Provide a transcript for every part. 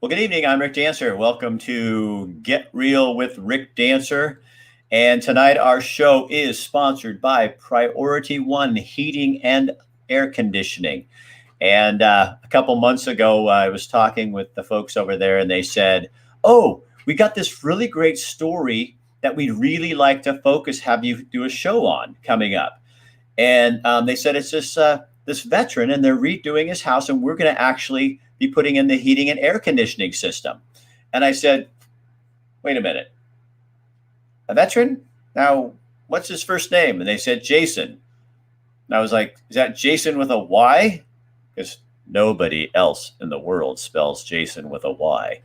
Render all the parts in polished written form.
Well, good evening. I'm Rick Dancer. Welcome to Get Real with Rick Dancer. And tonight our show is sponsored by Priority One Heating and Air Conditioning. And a couple months ago, I was talking with the folks over there, and they said, "Oh, we got this really great story that we'd really like to have you do a show on coming up." And they said it's this veteran, and they're redoing his house, and we're going to actually be putting in the heating and air conditioning system. And I said, "Wait a minute, a veteran? Now, what's his first name?" And they said, "Jayson." And I was like, "Is that Jason with a Y?" Because nobody else in the world spells Jason with a Y.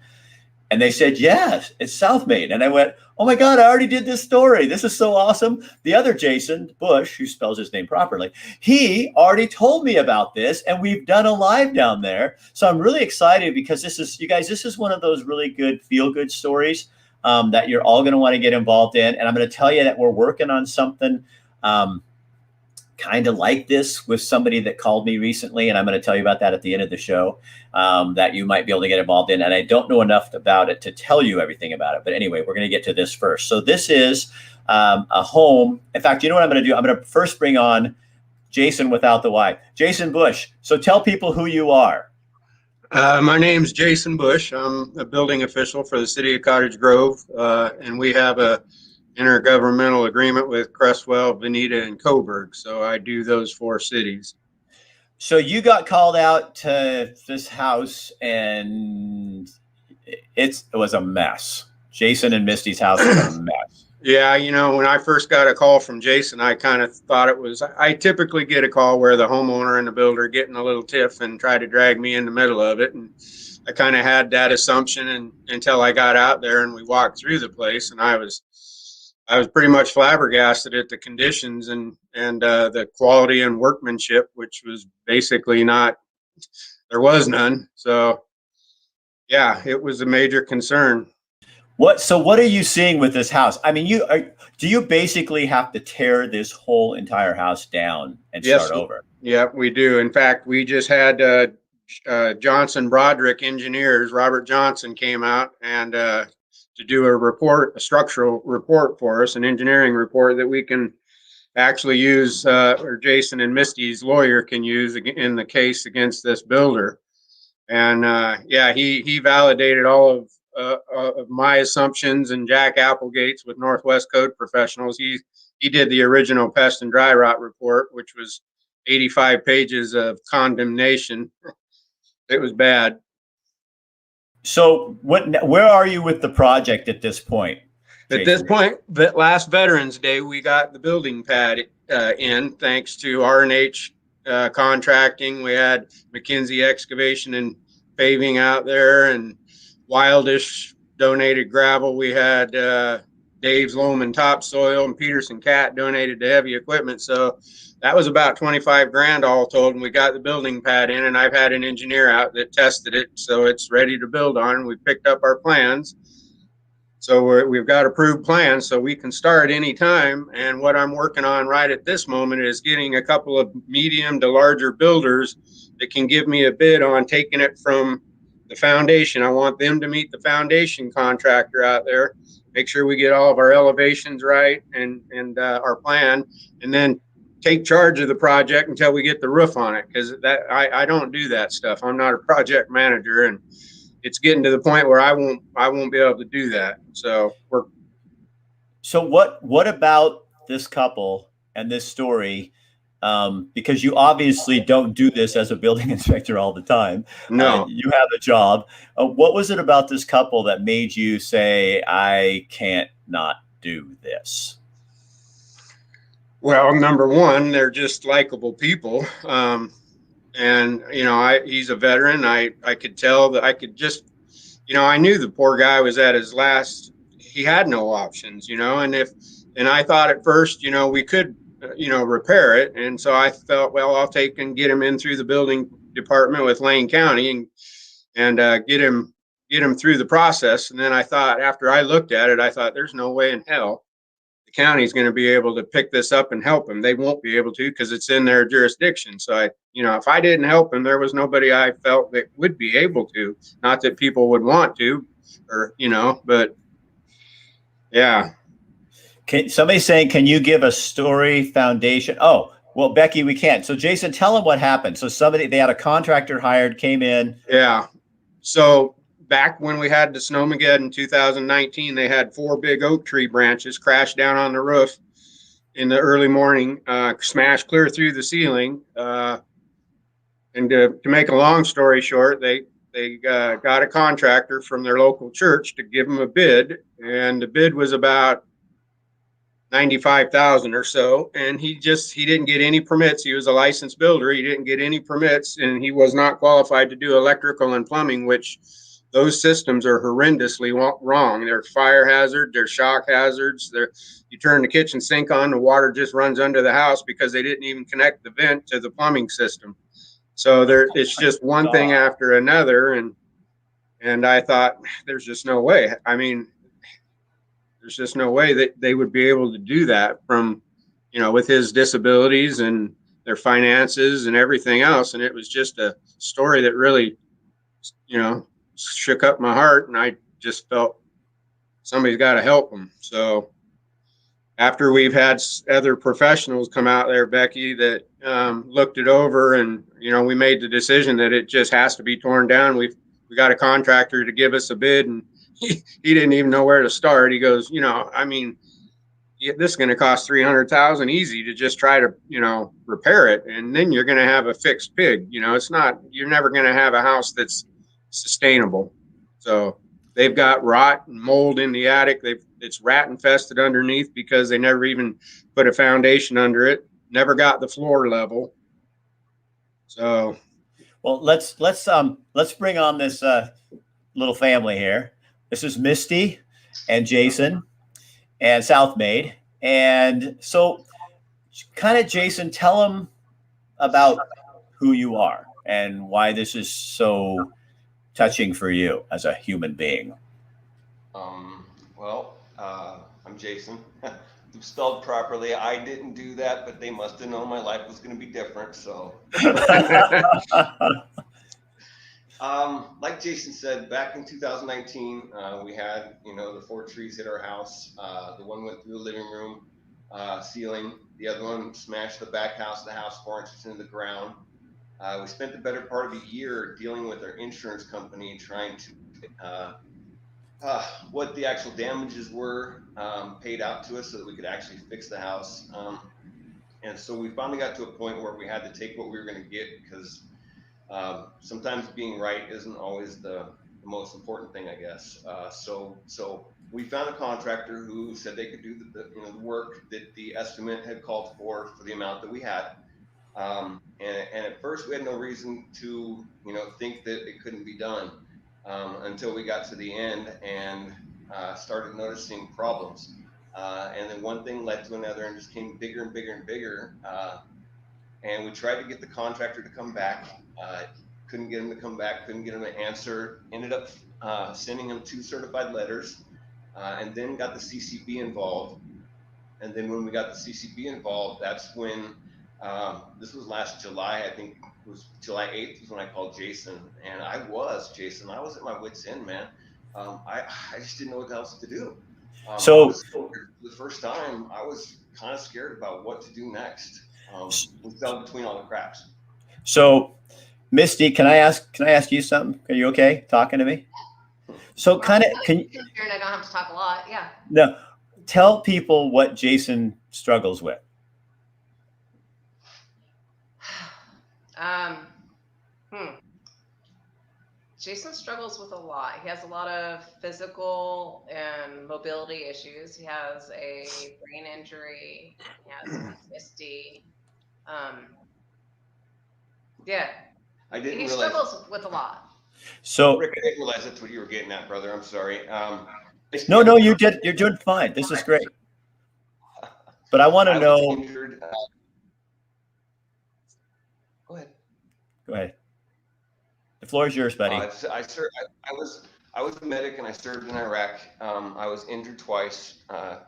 And they said, "Yes, it's Southmayde." And I went, "Oh my God, I already did this story. This is so awesome." The other Jason Bush, who spells his name properly, he already told me about this, and we've done a live down there. So I'm really excited because this is one of those really good feel-good stories that you're all going to want to get involved in. And I'm going to tell you that we're working on something kind of like this with somebody that called me recently, and I'm going to tell you about that at the end of the show, that you might be able to get involved in. And I don't know enough about it to tell you everything about it. But anyway, we're going to get to this first. So this is a home. In fact, you know what I'm going to do? I'm going to first bring on Jason without the Y. Jason Bush. So tell people who you are. My name's Jayson Bush. I'm a building official for the city of Cottage Grove, and we have a intergovernmental agreement with Creswell, Veneta, and Coburg. So I do those four cities. So you got called out to this house, and it was a mess. Jayson and Misty's house was a mess. Yeah, when I first got a call from Jayson, I kind of thought it was, I typically get a call where the homeowner and the builder get in a little tiff and try to drag me in the middle of it. And I kind of had that assumption until I got out there and we walked through the place, and I was pretty much flabbergasted at the conditions and the quality and workmanship, which was basically there was none. So yeah, it was a major concern. So what are you seeing with this house? I mean, do you basically have to tear this whole entire house down and start over? Yeah, we do. In fact, we just had Johnson Broderick Engineers, Robert Johnson, came out and to do a structural report for us, an engineering report that we can actually use, or Jayson and Misty's lawyer can use in the case against this builder. And yeah, he validated all of my assumptions, and Jack Applegate's with Northwest Code Professionals. He did the original pest and dry rot report, which was 85 pages of condemnation. It was bad. So where are you with the project at this point? Jason? At this point, last Veterans Day, we got the building pad in, thanks to R&H contracting. We had McKinsey Excavation and Paving out there, and Wildish donated gravel. We had Dave's Loam and Topsoil, and Peterson Cat donated the heavy equipment. So that was about 25 grand all told, and we got the building pad in, and I've had an engineer out that tested it, so it's ready to build on. We picked up our plans, so we've got approved plans, so we can start anytime. And what I'm working on right at this moment is getting a couple of medium to larger builders that can give me a bid on taking it from the foundation. I want them to meet the foundation contractor out there, make sure we get all of our elevations right and our plan, and then take charge of the project until we get the roof on it, because I don't do that stuff. I'm not a project manager, and it's getting to the point where I won't be able to do that. So what about this couple and this story? Because you obviously don't do this as a building inspector all the time. No, you have a job. What was it about this couple that made you say, "I can't not do this"? Well, number one, they're just likable people. And he's a veteran. I could tell that. I could just, I knew the poor guy was at his last. He had no options, and I thought at first, we could, repair it. And so I felt, well, I'll take and get him in through the building department with Lane County and get him through the process. And then I thought, after I looked at it, I thought, there's no way in hell the county's going to be able to pick this up and help him. They won't be able to because it's in their jurisdiction. So if I didn't help him, there was nobody I felt that would be able to. Not that people would want to, but yeah. Somebody's saying, can you give a story foundation? Oh, well, Becky, we can't. So Jayson, tell them what happened. So they had a contractor hired, came in. Yeah. So back when we had the Snowmageddon in 2019, they had 4 big oak tree branches crash down on the roof in the early morning, smash clear through the ceiling. And to make a long story short, they got a contractor from their local church to give them a bid, and the bid was about $95,000 or so, and he didn't get any permits. He was a licensed builder. He didn't get any permits, and he was not qualified to do electrical and plumbing, which those systems are horrendously wrong. They're fire hazard, they're shock hazards. You turn the kitchen sink on, the water just runs under the house because they didn't even connect the vent to the plumbing system. So it's just one thing after another, and I thought, there's just no way. I mean, there's just no way that they would be able to do that from, with his disabilities and their finances and everything else. And it was just a story that really, shook up my heart, and I just felt somebody's got to help them. So after we've had other professionals come out there, Becky, that looked it over, and we made the decision that it just has to be torn down. We got a contractor to give us a bid, and he didn't even know where to start. He goes, this is going to cost $300,000 easy to just try to repair it, and then you're going to have a fixed pig. It's not. You're never going to have a house that's sustainable. So they've got rot and mold in the attic. It's rat infested underneath because they never even put a foundation under it. Never got the floor level. So, well, let's bring on this little family here. This is Misty and Jayson and Southmayde. And so, kind of, Jayson, tell them about who you are and why this is so touching for you as a human being. I'm Jayson. Spelled properly. I didn't do that, but they must have known my life was going to be different. So, like Jayson said, back in 2019, we had, the 4 trees hit our house. The one went through the living room ceiling. The other one smashed the back house of the house 4 inches into the ground. We spent the better part of a year dealing with our insurance company, trying to what the actual damages were paid out to us so that we could actually fix the house. And so we finally got to a point where we had to take what we were going to get, because sometimes being right isn't always the most important thing, I guess. So we found a contractor who said they could do the work that the estimate had called for the amount that we had. And at first we had no reason to, think that it couldn't be done until we got to the end and started noticing problems. And then one thing led to another and just came bigger and bigger and bigger. And we tried to get the contractor to come back. Couldn't get him to come back, couldn't get him to answer. Ended up sending him 2 certified letters, and then got the CCB involved. And then when we got the CCB involved, that's when, this was last July, I think it was July 8th was when I called Jayson. And I was at my wit's end, man. I just didn't know what else to do. So the first time I was kind of scared about what to do next. We fell between all the cracks. So Misty, can I ask you something? Are you okay talking to me? So kind of, can you, and I don't have to talk a lot. Yeah. No, tell people what Jayson struggles with. Jayson struggles with a lot. He has a lot of physical and mobility issues. He has a brain injury. He has Misty. Yeah. I didn't He realize. struggles with a lot. So Rick, I didn't realize that's what you were getting at, brother. I'm sorry. No, you did. You're doing fine. This is great. But I want to know. Injured, go ahead. Go ahead. The floor is yours, buddy. I was a medic and I served in Iraq. I was injured twice.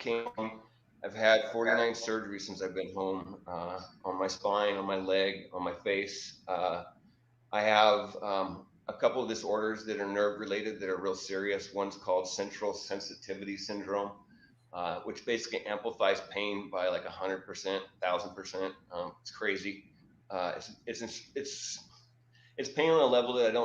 Came home, I've had 49 surgeries since I've been home, on my spine, on my leg, on my face. I have a couple of disorders that are nerve related that are real serious. One's called central sensitivity syndrome, which basically amplifies pain by like 100%, 1,000%. It's crazy. It's pain on a level that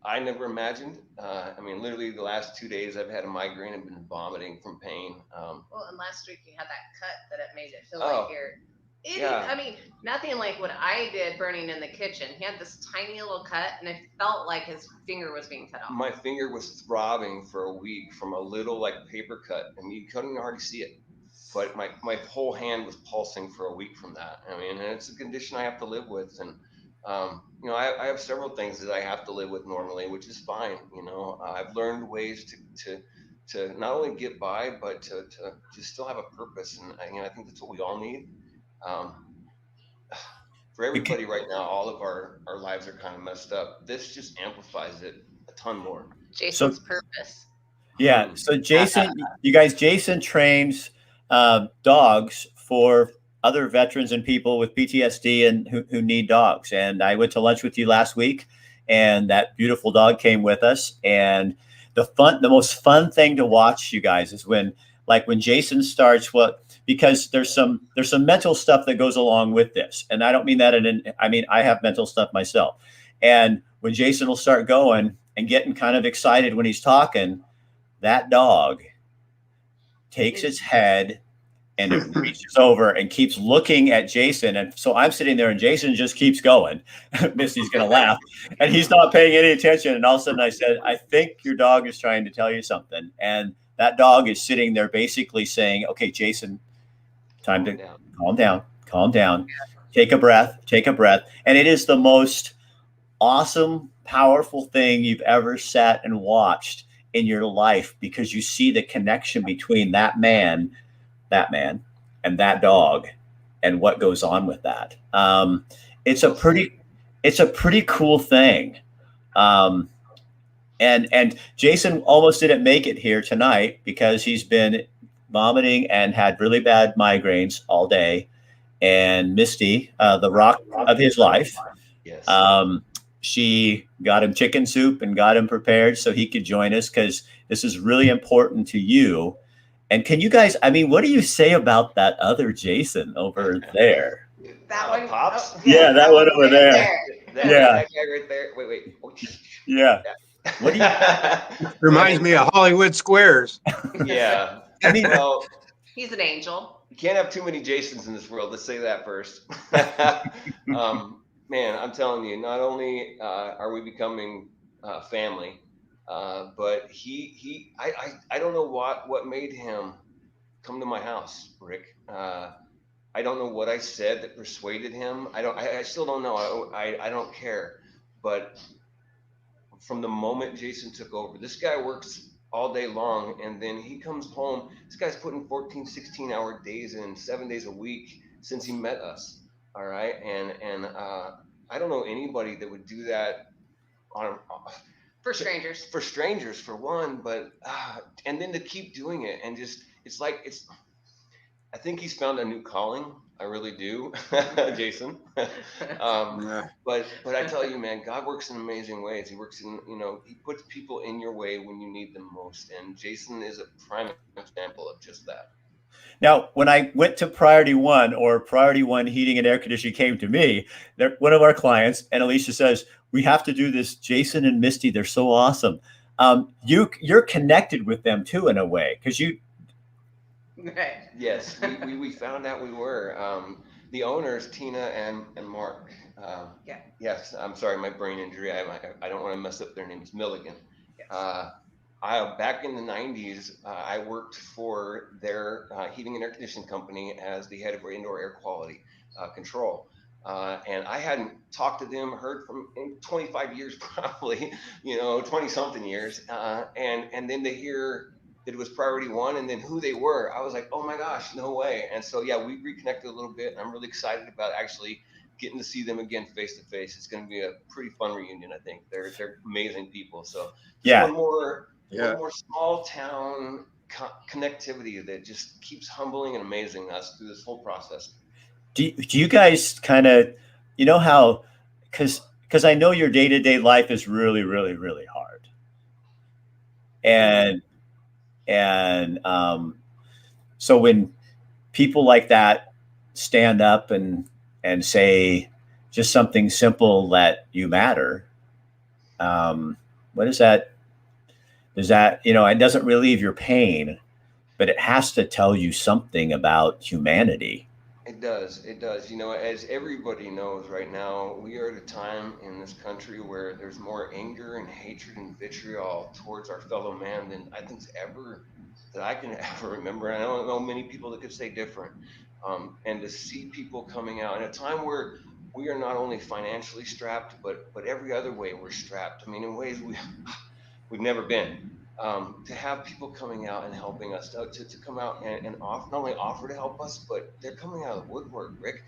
I never imagined. I mean, literally the last 2 days I've had a migraine and been vomiting from pain. Well, and last week you had that cut that it made it feel Oh, like you're. yeah. I mean, nothing like what I did burning in the kitchen. He had this tiny little cut, and it felt like his finger was being cut off. My finger was throbbing for a week from a little like paper cut, and you couldn't hardly see it. But my whole hand was pulsing for a week from that. I mean, and it's a condition I have to live with. And I have several things that I have to live with normally, which is fine. I've learned ways to not only get by, but to still have a purpose. And I think that's what we all need. Um, for everybody right now, all of our lives are kind of messed up. This just amplifies it a ton more. Jason's purpose. Yeah. So Jason trains dogs for other veterans and people with PTSD and who need dogs. And I went to lunch with you last week, and that beautiful dog came with us. And the most fun thing to watch, you guys, is when Jason starts because there's some mental stuff that goes along with this. And I don't mean that I have mental stuff myself. And when Jason will start going and getting kind of excited when he's talking, that dog takes its head and it reaches over and keeps looking at Jason. And so I'm sitting there and Jason just keeps going. Misty's going to laugh and he's not paying any attention. And all of a sudden I said, I think your dog is trying to tell you something. And that dog is sitting there basically saying, okay, Jason, time to calm down, take a breath. And it is the most awesome, powerful thing you've ever sat and watched in your life, because you see the connection between that man and that dog and what goes on with that. It's a pretty cool thing. And Jason almost didn't make it here tonight because he's been vomiting and had really bad migraines all day. And Misty, the rock of his life, yes. She got him chicken soup and got him prepared so he could join us, because this is really important to you. And can you guys, what do you say about that other Jason over there? That one, Pops? Yeah, that one over there. That guy right there. Wait. Yeah. What do you? Reminds me of Hollywood Squares. Yeah. Well, he's an angel. You can't have too many Jasons in this world. Let's say that first. Man, I'm telling you, not only are we becoming family, but I don't know what made him come to my house, Rick. I don't know what I said that persuaded him. I still don't know. I don't care. But from the moment Jason took over, this guy works all day long, and then he comes home. This guy's putting 14, 16-hour days in, 7 days a week since he met us. All right, and I don't know anybody that would do that for strangers. For strangers, for one, but and then to keep doing it, and just I think he's found a new calling. I really do, Jason. But I tell you, man, God works in amazing ways. He works in, he puts people in your way when you need them most, and Jason is a prime example of just that. Now, when I went to Priority One Heating and Air Conditioning came to me, they're one of our clients, and Alicia says, we have to do this. Jason and Misty, they're so awesome. You're connected with them too, in a way, because you. Right. Yes, we found out we were. The owners, Tina and Mark. Yeah. Yes, I'm sorry, my brain injury. I don't want to mess up their names. Milligan. Yes. Back in the 90s, I worked for their heating and air conditioning company as the head of indoor air quality control. And I hadn't talked to them, heard from in 25 years, probably, 20 something years. And then to hear that it was Priority One and then who they were, I was like, oh my gosh, no way. And so, yeah, we reconnected a little bit. I'm really excited about actually getting to see them again face to face. It's going to be a pretty fun reunion, I think. They're amazing people. So yeah. One more small town connectivity that just keeps humbling and amazing us through this whole process. Do you guys kind of, you know how, because I know your day-to-day life is really, really, really hard. And so when people like that stand up and say just something simple that you matter, what is that? Does that, it doesn't relieve your pain, but it has to tell you something about humanity. It does. It does. As everybody knows right now, we are at a time in this country where there's more anger and hatred and vitriol towards our fellow man than I think ever that I can ever remember. And I don't know many people that could say different. And to see people coming out in a time where we are not only financially strapped, but every other way we're strapped. I mean, in ways we've never been. To have people coming out and helping us to come out and not only offer to help us, but they're coming out of the woodwork, Rick.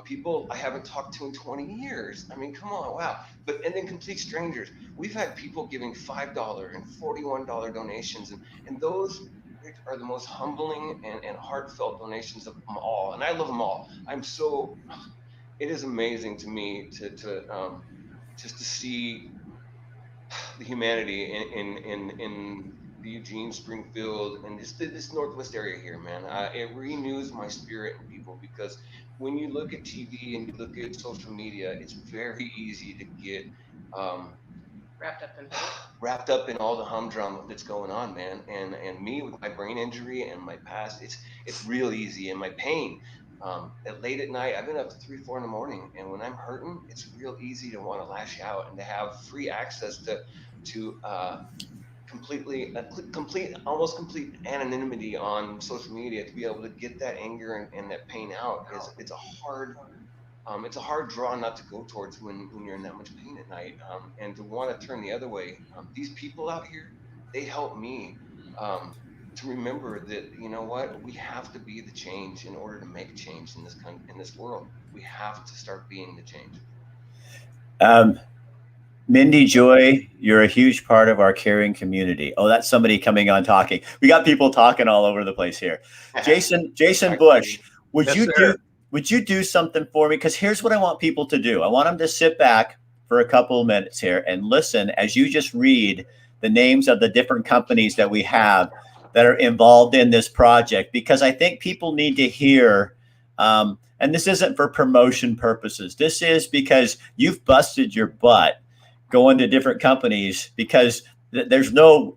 People I haven't talked to in 20 years. I mean, come on, wow. And then complete strangers. We've had people giving $5 and $41 donations, and those, Rick, are the most humbling and heartfelt donations of them all. And I love them all. It is amazing to me to just to see the humanity in the Eugene, Springfield, and this Northwest area here, man. It renews my spirit in people, because when you look at TV and you look at social media, it's very easy to get um, Wrapped up in hate. wrapped up in all the humdrum that's going on, man. And me with my brain injury and my past, it's real easy. And my pain, at late at night, I've been up to 3, 4 in the morning, and when I'm hurting, it's real easy to want to lash out and to have free access to almost complete anonymity on social media, to be able to get that anger and that pain out. It's a hard draw not to go towards when you're in that much pain at night, and to want to turn the other way. These people out here, they help me to remember that, you know what, we have to be the change in order to make change in this world. We have to start being the change. Mindy, Joy, you're a huge part of our caring community. Oh, that's somebody coming on talking. We got people talking all over the place here. Jason Bush, would you do something for me? Because here's what I want people to do. I want them to sit back for a couple of minutes here and listen as you just read the names of the different companies that we have that are involved in this project, because I think people need to hear, and this isn't for promotion purposes. This is because you've busted your butt going to different companies, because there's no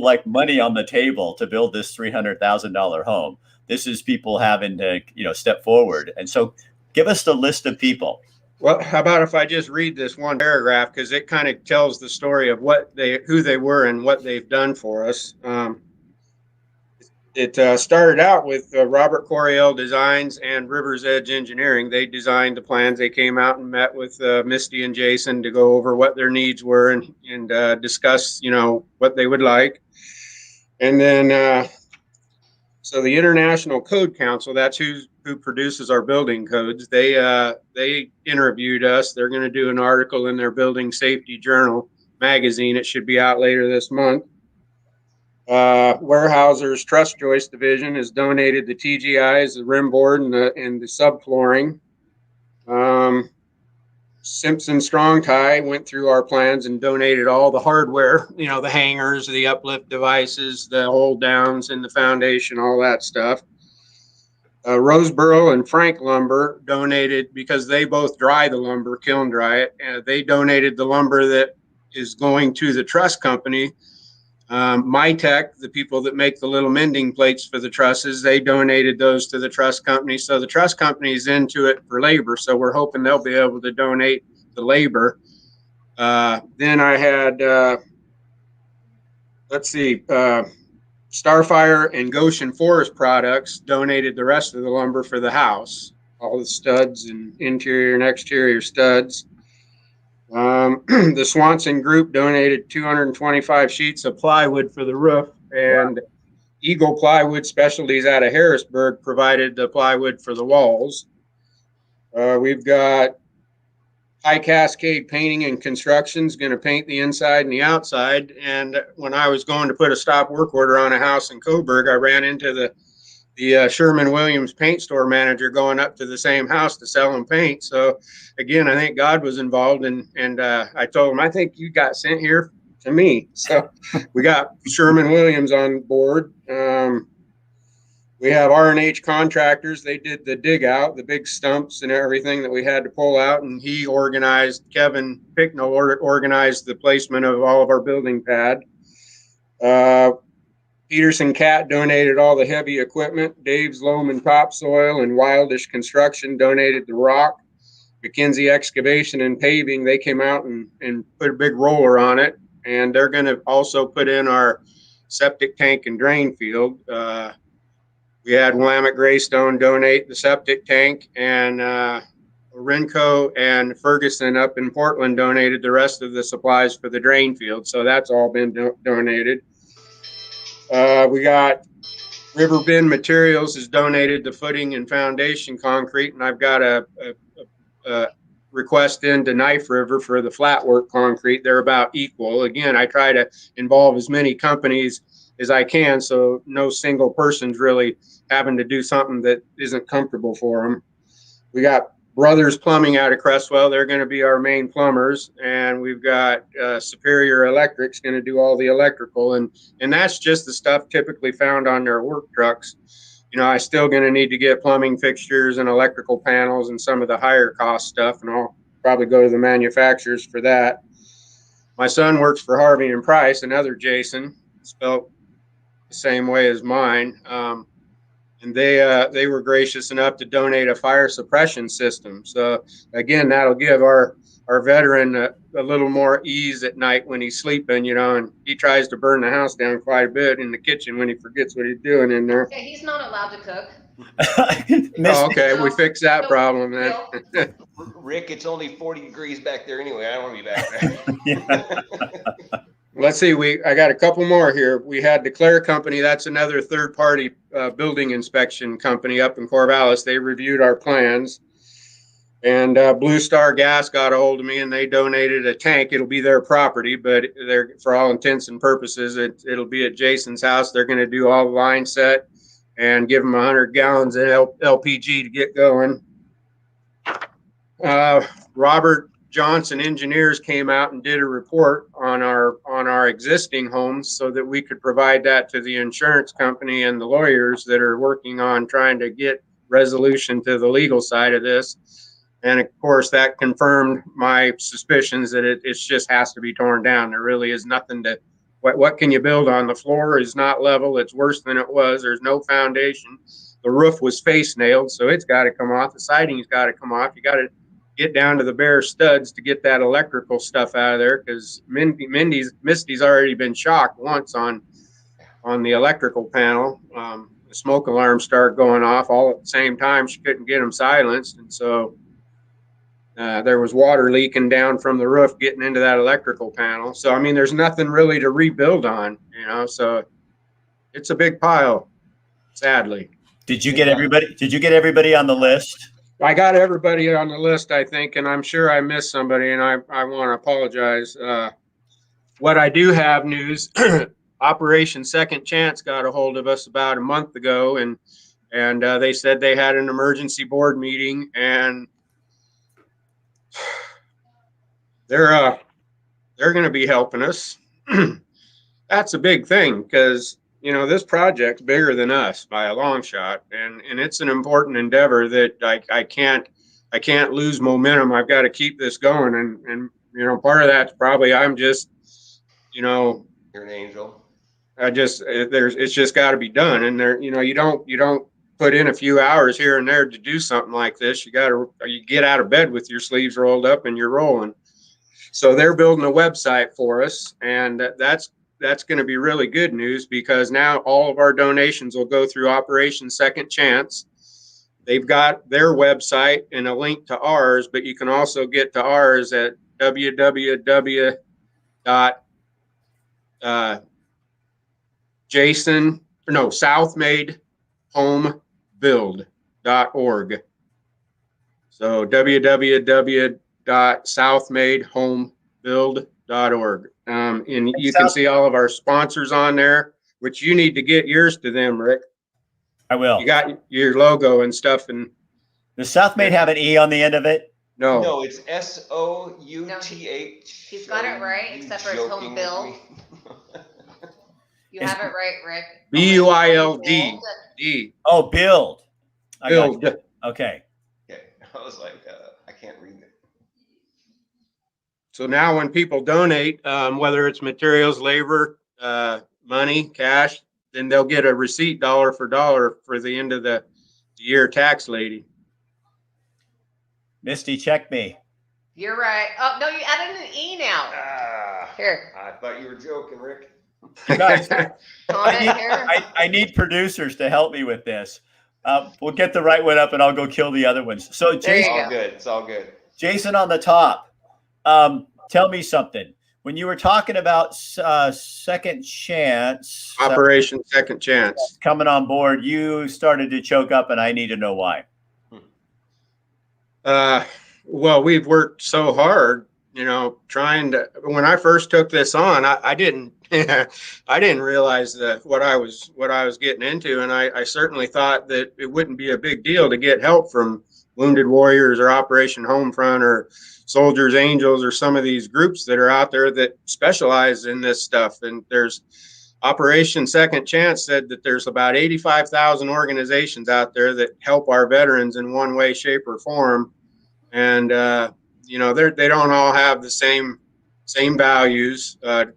like money on the table to build this $300,000 home. This is people having to, step forward. And so give us the list of people. Well, how about if I just read this one paragraph, because it kind of tells the story of who they were and what they've done for us. It started out with Robert Coriel Designs and River's Edge Engineering. They designed the plans. They came out and met with Misty and Jayson to go over what their needs were and discuss, what they would like. And then, so the International Code Council, that's who produces our building codes. They interviewed us. They're going to do an article in their Building Safety Journal magazine. It should be out later this month. Weyerhaeuser's Truss Joist Division has donated the TGIs, the rim board, and the subflooring. Simpson Strong Tie went through our plans and donated all the hardware, the hangers, the uplift devices, the hold downs, and the foundation, all that stuff. Roseboro and Frank Lumber donated, because they both dry the lumber, kiln dry it. They donated the lumber that is going to the truss company. MyTech, the people that make the little mending plates for the trusses, they donated those to the truss company. So the truss company is into it for labor. So we're hoping they'll be able to donate the labor. Then I had, Starfire and Goshen Forest Products donated the rest of the lumber for the house, all the studs and interior and exterior studs. The Swanson Group donated 225 sheets of plywood for the roof, and Eagle Plywood Specialties out of Harrisburg provided the plywood for the walls. We've got High Cascade Painting and Construction is going to paint the inside and the outside. And when I was going to put a stop work order on a house in Coburg, I ran into the Sherman-Williams paint store manager going up to the same house to sell him paint. So again, I think God was involved, and I told him, I think you got sent here to me. So we got Sherman-Williams on board. We have R&H Contractors. They did the dig out, the big stumps and everything that we had to pull out. And Kevin Picknell organized the placement of all of our building pad. Peterson Cat donated all the heavy equipment. Dave's Loam and Topsoil and Wildish Construction donated the rock. McKinsey Excavation and Paving, they came out and put a big roller on it. And they're going to also put in our septic tank and drain field. We had Willamette Greystone donate the septic tank, and Renco and Ferguson up in Portland donated the rest of the supplies for the drain field. So that's all been donated. We got Riverbend Materials has donated the footing and foundation concrete, and I've got a request into Knife River for the flat work concrete. They're about equal. Again, I try to involve as many companies as I can, so no single person's really having to do something that isn't comfortable for them. We got Brothers Plumbing out of Creswell. They're going to be our main plumbers, and we've got Superior Electric's going to do all the electrical, and that's just the stuff typically found on their work trucks. You know, I still going to need to get plumbing fixtures and electrical panels and some of the higher cost stuff, and I'll probably go to the manufacturers for that. My son works for Harvey and Price, another Jayson, spelled the same way as mine. And they were gracious enough to donate a fire suppression system. So again, that'll give our veteran a little more ease at night when he's sleeping, you know, and he tries to burn the house down quite a bit in the kitchen when he forgets what he's doing in there. Yeah, he's not allowed to cook. Oh, okay, we fixed that problem then. Rick, it's only 40 degrees back there anyway. I don't want to be back there. Yeah. Let's see, I got a couple more here. We had Declare Company. That's another third-party building inspection company up in Corvallis. They reviewed our plans. And Blue Star Gas got a hold of me, and they donated a tank. It'll be their property, but they're, for all intents and purposes, it'll be at Jason's house. They're going to do all the line set and give them 100 gallons of LPG to get going. Robert Johnson Engineers came out and did a report on our existing homes so that we could provide that to the insurance company and the lawyers that are working on trying to get resolution to the legal side of this. And of course, that confirmed my suspicions that it just has to be torn down. There really is nothing to, what can you build on? The floor is not level. It's worse than it was. There's no foundation. The roof was face nailed, so it's got to come off. The siding's got to come off. You got to get down to the bare studs to get that electrical stuff out of there, because Misty's already been shocked once on the electrical panel. The smoke alarm started going off all at the same time. She couldn't get them silenced, and so there was water leaking down from the roof getting into that electrical panel. So I mean, there's nothing really to rebuild on, you know. So it's a big pile, sadly. Did you get everybody on the list? I got everybody on the list, I think, and I'm sure I missed somebody, and I want to apologize. What I do have news, Operation Second Chance got a hold of us about a month ago, and they said they had an emergency board meeting, and they're going to be helping us. That's a big thing, because you know, this project's bigger than us by a long shot, and it's an important endeavor that I can't lose momentum. I've got to keep this going, and you know, part of that's probably I'm just, you know, You're an angel. It's just got to be done, and there, you know, you don't put in a few hours here and there to do something like this. You get out of bed with your sleeves rolled up and you're rolling. So they're building a website for us, and that's going to be really good news, because now all of our donations will go through Operation Second Chance. They've got their website and a link to ours, but you can also get to ours at southmadehomebuild.org. So www.southmadehomebuild.org. www.southmaydehomebuild.org. And you can see all of our sponsors on there, which you need to get yours to them, Rick. I will. You got your logo and stuff. And Does Southmayde have an E on the end of it? no, No, it's SOUTH. He's got it right, except for his home build. You have it right, Rick. BUILD. Oh, build. I got Build. you. Okay. Okay, I was like, I can't read it. So now when people donate, whether it's materials, labor, money, cash, then they'll get a receipt dollar for dollar for the end of the year tax lady. Misty, check me. You're right. Oh, no, you added an E now. Here. I thought you were joking, Rick. Guys, Comment here. I need producers to help me with this. We'll get the right one up and I'll go kill the other ones. So There you Jason, go. All good. It's all good. Jason on the top. Tell me something. When you were talking about second chance, Operation Second Chance. coming on board, you started to choke up, and I need to know why. Well, we've worked so hard, trying to. When I first took this on, I didn't, I didn't realize that what I was getting into, and I certainly thought that it wouldn't be a big deal to get help from Wounded Warriors or Operation Homefront or Soldiers Angels or some of these groups that are out there that specialize in this stuff. And there's Operation Second Chance said that there's about 85,000 organizations out there that help our veterans in one way, shape, or form. And they don't all have the same values, to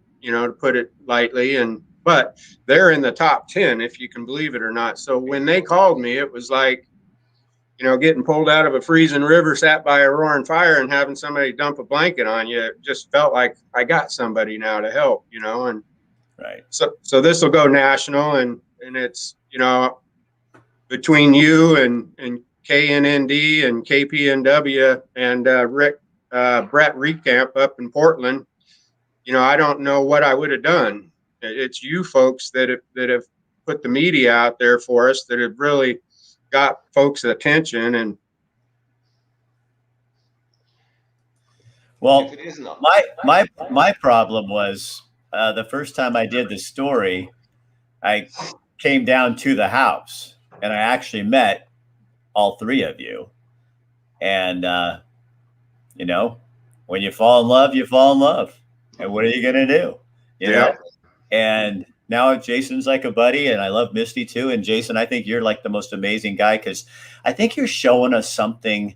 put it lightly. But they're in the top 10, if you can believe it or not. So when they called me, it was like, getting pulled out of a freezing river, sat by a roaring fire, and having somebody dump a blanket on you. It just felt like I got somebody now to help, and Right. So this will go national, and it's, between you and KNND and KPNW and Brett Recamp up in Portland. I don't know what I would have done. It's you folks that have put the media out there for us, that have really got folks' attention. And Well, my problem was the first time I did the story, I came down to the house and I actually met all three of you. And when you fall in love, you fall in love. And what are you gonna do? You know? And now Jason's like a buddy, and I love Misty too. And Jason, I think you're like the most amazing guy, because I think you're showing us something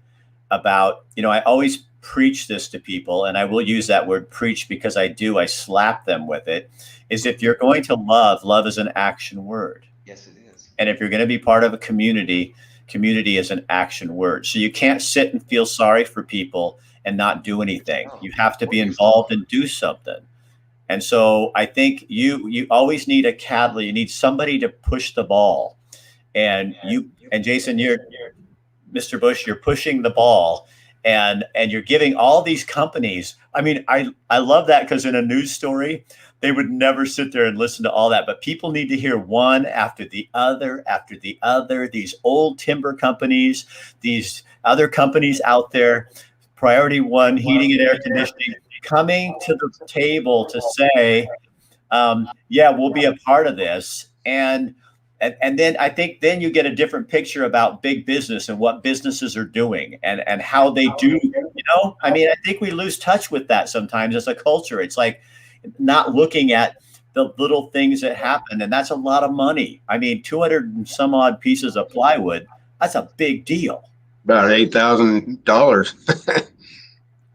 about, I always preach this to people, and I will use that word preach because I slap them with it, is if you're going to love is an action word. Yes, it is. And if you're going to be part of a community is an action word. So you can't sit and feel sorry for people and not do anything. You have to be involved and do something. And so I think you always need a catalyst. You need somebody to push the ball. And Jason, you're Mr. Bush, you're pushing the ball, and you're giving all these companies. I mean, I love that, because in a news story, they would never sit there and listen to all that. But people need to hear one after the other, these old timber companies, these other companies out there, Priority One Heating and Air Conditioning, coming to the table to say, we'll be a part of this. And then I think then you get a different picture about big business and what businesses are doing and how they do, I mean, I think we lose touch with that sometimes as a culture. It's like not looking at the little things that happen. And that's a lot of money. I mean, 200 and some odd pieces of plywood, that's a big deal. About $8,000.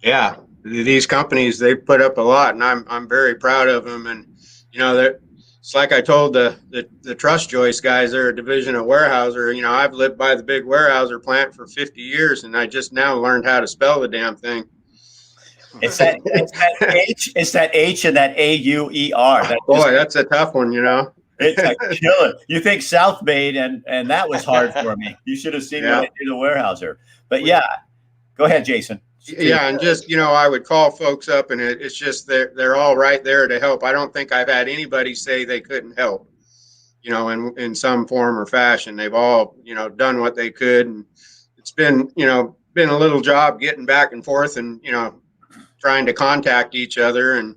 Yeah. These companies, they put up a lot, and I'm very proud of them. And it's like I told the Trust Joist guys, they're a division of Weyerhaeuser. I've lived by the big Weyerhaeuser plant for 50 years, and I just now learned how to spell the damn thing. It's that H and that AUER. Boy, that's a tough one, It's a killer. You think Southmayde, and that was hard for me. You should have seen what I did to Weyerhaeuser. But go ahead, Jason. Yeah, and just, I would call folks up, and it's just they're all right there to help. I don't think I've had anybody say they couldn't help, in some form or fashion. They've all, done what they could. And it's been, been a little job getting back and forth and, trying to contact each other, and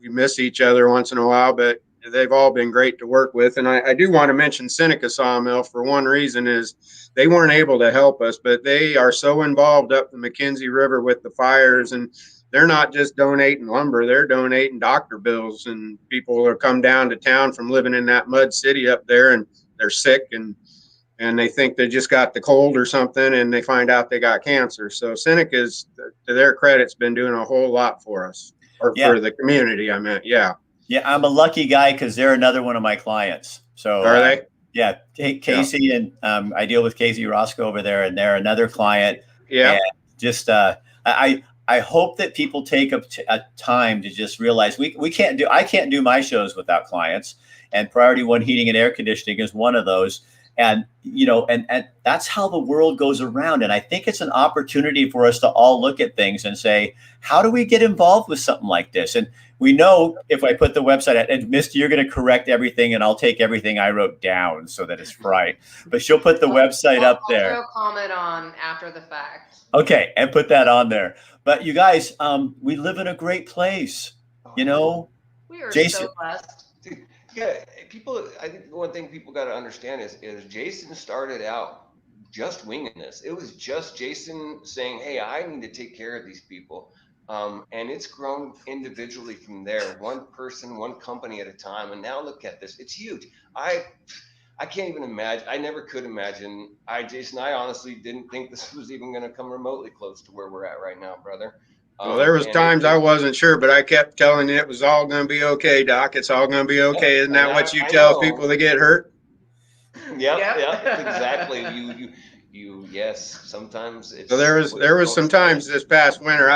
we miss each other once in a while, but they've all been great to work with. And I do want to mention Seneca Sawmill for one reason is they weren't able to help us, but they are so involved up the McKenzie River with the fires, and they're not just donating lumber, they're donating doctor bills, and people are come down to town from living in that mud city up there, and they're sick and they think they just got the cold or something, and they find out they got cancer. So Seneca's, to their credit's been doing a whole lot for us, or for the community, I meant. Yeah. Yeah, I'm a lucky guy because they're another one of my clients. So are they? Yeah, Casey and I deal with Casey Roscoe over there, and they're another client. Yeah. And just I hope that people take a time to just realize I can't do my shows without clients, and Priority One Heating and Air Conditioning is one of those. And and that's how the world goes around. And I think it's an opportunity for us to all look at things and say, how do we get involved with something like this? And we know if I put the website out, and Misty, you're going to correct everything, and I'll take everything I wrote down so that it's right. But she'll put the website up there. I'll comment on after the fact. Okay, and put that on there. But you guys, we live in a great place. We are Jayson, so blessed. Dude, yeah, I think the one thing people got to understand is Jayson started out just winging this. It was just Jayson saying, hey, I need to take care of these people. And it's grown individually from there, one person, one company at a time. And now look at this. It's huge. I can't even imagine. I never could imagine. Jayson, I honestly didn't think this was even going to come remotely close to where we're at right now, brother. Well, there was times I wasn't sure, but I kept telling you it was all going to be okay, Doc. It's all going to be okay. Isn't that what you tell people that get hurt? Yeah, exactly. Yes. Sometimes it's. So there was some times this past winter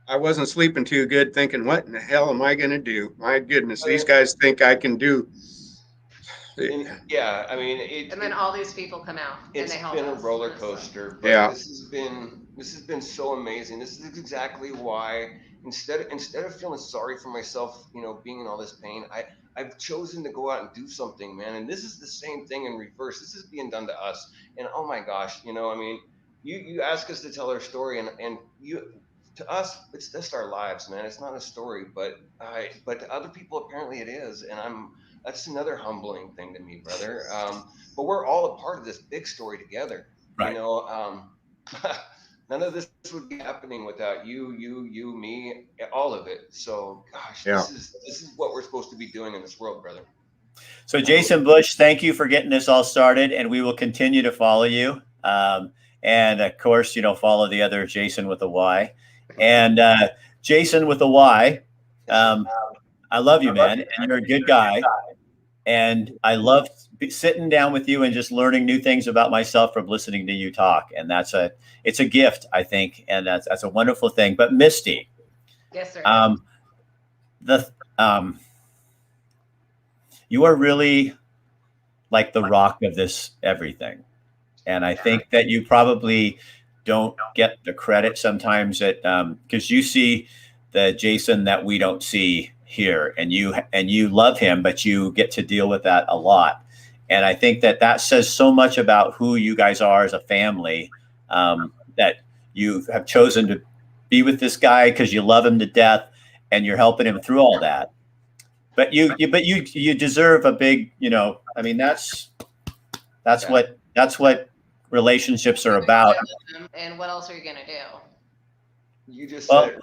I wasn't sleeping too good, thinking, what in the hell am I going to do? My goodness, these guys think I can do. Yeah, I mean, and then all these people come out. It's been a roller coaster. But yeah. This has been so amazing. This is exactly why instead of feeling sorry for myself, being in all this pain, I've chosen to go out and do something, man. And this is the same thing in reverse. This is being done to us. And oh my gosh, I mean, you ask us to tell our story, and to us, it's just our lives, man. It's not a story, but to other people apparently it is, and that's another humbling thing to me, brother. But we're all a part of this big story together. Right. None of this would be happening without you, me, all of it. So, gosh, yeah. This is what we're supposed to be doing in this world, brother. So, Jayson Bush, thank you for getting this all started, and we will continue to follow you. And of course, follow the other Jayson with a Y. And Jayson with a Y, I love you, man, and you're a good guy. And I love sitting down with you and just learning new things about myself from listening to you talk. And it's a gift, I think, and that's a wonderful thing. But Misty, yes, sir. You are really like the rock of this everything, and I think that you probably don't get the credit sometimes because you see the Jayson that we don't see here, and you love him, but you get to deal with that a lot. And I think that says so much about who you guys are as a family, that you have chosen to be with this guy because you love him to death and you're helping him through all that. But you deserve a big, I mean, that's what relationships are about. And what else are you going to do? You just said it.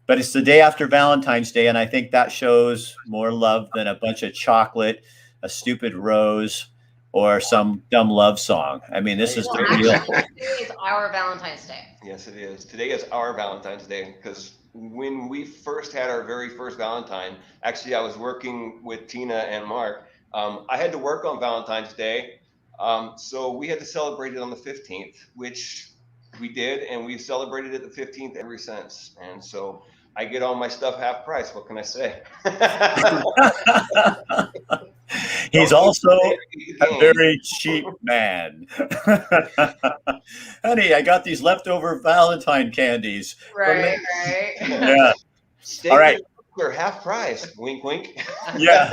But it's the day after Valentine's Day, and I think that shows more love than a bunch of chocolate, a stupid rose, or some dumb love song. I mean, this is the real. Today is our Valentine's Day. Yes, it is. Today is our Valentine's Day, because when we first had our very first Valentine, actually, I was working with Tina and Mark. I had to work on Valentine's Day, so we had to celebrate it on the 15th, which we did, and we've celebrated it the 15th ever since. And so I get all my stuff half price. What can I say? He's also a very cheap man. Honey, I got these leftover Valentine candies. Right. Yeah. Steak, all right. They're half price. Wink, wink. Yeah.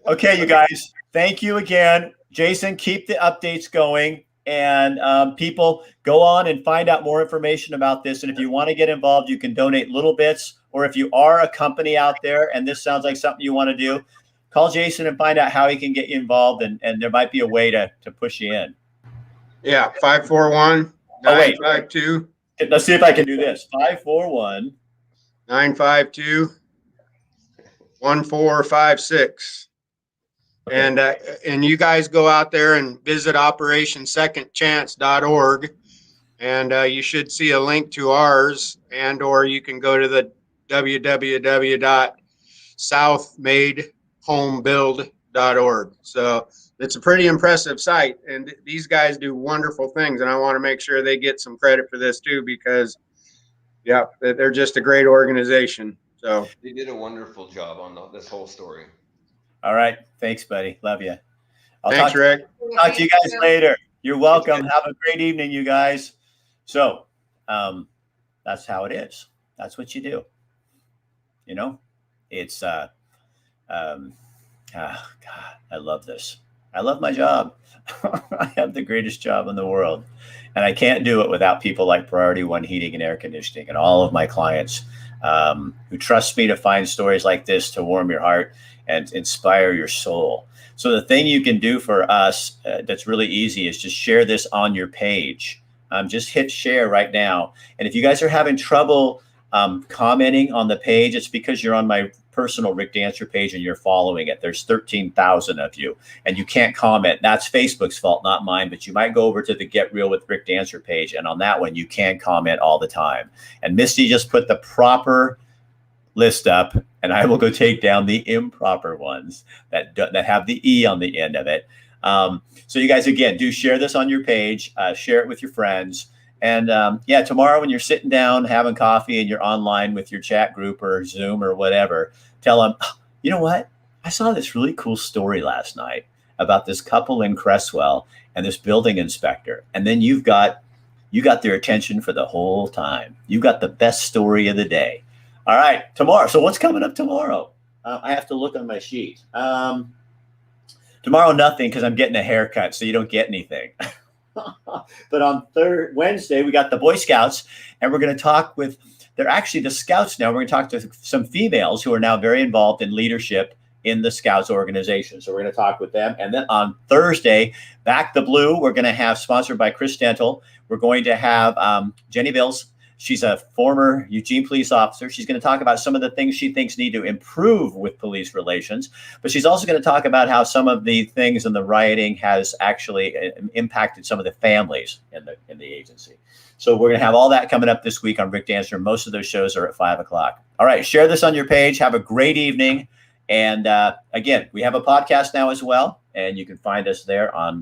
Okay, you guys. Thank you again. Jayson, keep the updates going. And people, go on and find out more information about this. And if you want to get involved, you can donate little bits. Or if you are a company out there and this sounds like something you want to do, call Jayson and find out how he can get you involved. And there might be a way to push you in. Yeah, 541-952. Let's see if I can do this. 541-952-1456. Okay. And you guys go out there and visit operationsecondchance.org, and you should see a link to ours, and or you can go to the www.southmaydehomebuild.org. So it's a pretty impressive site, and these guys do wonderful things, and I want to make sure they get some credit for this too, because yeah, they're just a great organization. So they did a wonderful job on this whole story. All right. Thanks, buddy. Love you. Thanks, Rick. Talk to you guys later. You're welcome. Have a great evening, you guys. So that's how it is. That's what you do. You know, it's, God, I love this. I love my job. I have the greatest job in the world. And I can't do it without people like Priority One Heating and Air Conditioning and all of my clients who trust me to find stories like this to warm your heart and inspire your soul. So the thing you can do for us that's really easy is just share this on your page. Just hit share right now. And if you guys are having trouble commenting on the page, it's because you're on my personal Rick Dancer page and you're following it. There's 13,000 of you and you can't comment. That's Facebook's fault, not mine. But you might go over to the Get Real with Rick Dancer page, and on that one you can comment all the time. And Misty just put the proper list up, and I will go take down the improper ones that have the E on the end of it. So you guys, again, do share this on your page, share it with your friends. And yeah, tomorrow when you're sitting down having coffee and you're online with your chat group or Zoom or whatever, tell them, you know what? I saw this really cool story last night about this couple in Creswell and this building inspector. And then you got their attention for the whole time. You got the best story of the day. All right, tomorrow. So what's coming up tomorrow? I have to look on my sheet. Tomorrow, nothing, because I'm getting a haircut, so you don't get anything. But on Wednesday, we got the Boy Scouts, and we're going to talk with, they're actually the Scouts now. We're going to talk to some females who are now very involved in leadership in the Scouts organization. So we're going to talk with them. And then on Thursday, Back the Blue, we're going to have, sponsored by Chris Dental, we're going to have Jenny Bills. She's a former Eugene police officer. She's going to talk about some of the things she thinks need to improve with police relations, but she's also going to talk about how some of the things in the rioting has actually impacted some of the families in the agency. So we're going to have all that coming up this week on Rick Dancer. Most of those shows are at 5 o'clock. All right, share this on your page. Have a great evening. And again, we have a podcast now as well, and you can find us there on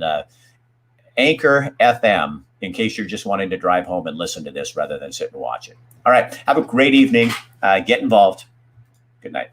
Anchor FM, in case you're just wanting to drive home and listen to this rather than sit and watch it. All right. Have a great evening. Get involved. Good night.